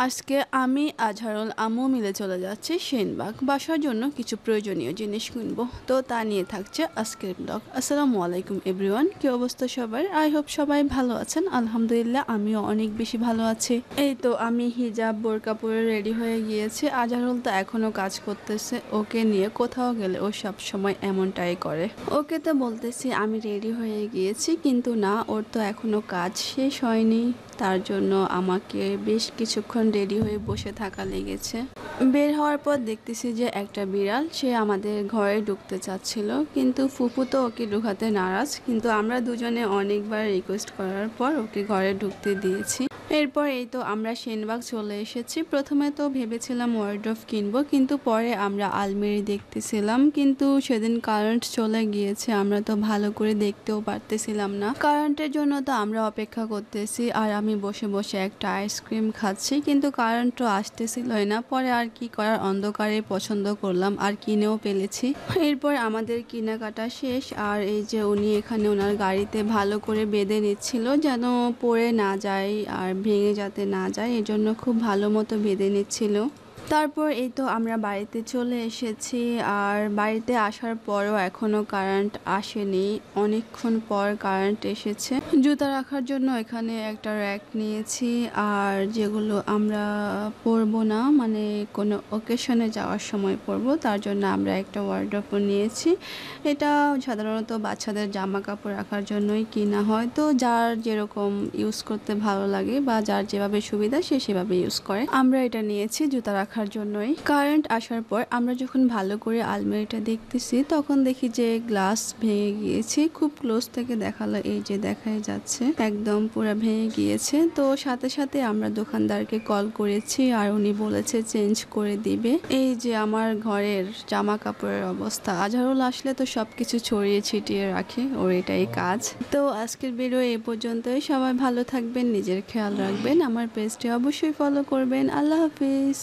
আজকে আমি আজহারুল আম্মু মিলে চলে যাচ্ছি সেনবাগ বাসার জন্য কিছু প্রয়োজনীয় জিনিস কিনবো। তো তা নিয়ে থাকছে আজকের ব্লগ। আসসালামু আলাইকুম এভরিওয়ান, কি অবস্থা সবার? আই হোপ সবাই ভালো আছেন। আলহামদুলিল্লাহ আমিও অনেক বেশি ভালো আছি। এই তো আমি হিজাব বোরকা পরে রেডি হয়ে গিয়েছি। আজহারুল তো এখনো কাজ করতেছে, ওকে নিয়ে কোথাও গেলে ও সব সময় এমনটাই করে। ওকে তো বলতেছি আমি রেডি হয়ে গিয়েছি, কিন্তু না, ওর তো এখনো কাজ শেষ হয়নি। তার জন্য আমাকে বেশ কিছুক্ষণ রেডি হয়ে বসে থাকা লেগেছে। বের হওয়ার পর দেখতেছি যে একটা বিড়াল সে আমাদের ঘরে ঢুকতে চাচ্ছিল, কিন্তু ফুফু তো ওকে ঢুকাতে নারাজ, কিন্তু আমরা দুজনে অনেকবার রিকোয়েস্ট করার পর ওকে ঘরে ঢুকতে দিয়েছি। এরপর এই তো আমরা সেনবাগ চলে এসেছি। প্রথমে তো ভেবেছিলাম ওয়ার্ড্রোব কিনবো, কিন্তু পরে আমরা আলমারি দেখতেছিলাম, কিন্তু সেদিন কারেন্ট চলে গিয়েছে, আমরা তো ভালো করে দেখতেও পারতেছিলাম না। কারেন্টের জন্য তো আমরা অপেক্ষা করতেছি আর আমি বসে বসে একটা আইসক্রিম খাচ্ছি, কিন্তু কারেন্টও আসতেছিলই না। পরে আর কি করার, অন্ধকারে পছন্দ করলাম আর কিনেও ফেলেছি। এরপর আমাদের কেনাকাটা শেষ, আর এই যে উনি এখানে ওনার গাড়িতে ভালো করে বেঁধে নিচ্ছিল যেন পড়ে না যায় আর ভেঙে যাতে না যায়, এজন্য খুব ভালো মতো বেঁধে নিচ্ছিল। তারপর এই তো আমরা বাড়িতে চলে এসেছি, আর বাড়িতে আসার পরও এখনও কারেন্ট আসেনি। অনেকক্ষণ পর কারেন্ট এসেছে। জুতা রাখার জন্য এখানে একটা র্যাক নিয়েছি, আর যেগুলো আমরা পরবো না, মানে কোনো অকেশনে যাওয়ার সময় পরবো, তার জন্য আমরা একটা ওয়ার্ড্রোব নিয়েছি। এটা সাধারণত বাচ্চাদের জামা কাপড় রাখার জন্যই কিনা হয়, তো যার যেরকম ইউজ করতে ভালো লাগে বা যার যেভাবে সুবিধা সে সেভাবে ইউজ করে। আমরা এটা নিয়েছি জুতা রাখার জন্যই। কারেন্ট আসার পর আমরা যখন ভালো করে আলমারিটা দেখতেছি, তখন দেখি যে গ্লাস ভেঙে গিয়েছে। খুব ক্লোজ থেকে দেখালো, এই যে দেখাই যাচ্ছে একদম পুরো ভেঙে গিয়েছে। তো সাথে সাথে আমরা দোকানদারকে কল করেছি আর উনি বলেছে চেঞ্জ করে দিবে। এই যে আমার ঘরের জামা কাপড়ের অবস্থা, আজহারুল আসলে তো সবকিছু ছড়িয়ে ছিটিয়ে রাখে, ওর এটাই কাজ। তো আজকের ভিডিও এই পর্যন্তই। সবাই ভালো থাকবেন, নিজের খেয়াল রাখবেন, আমার পেজটি অবশ্যই ফলো করবেন। আল্লাহ হাফিজ।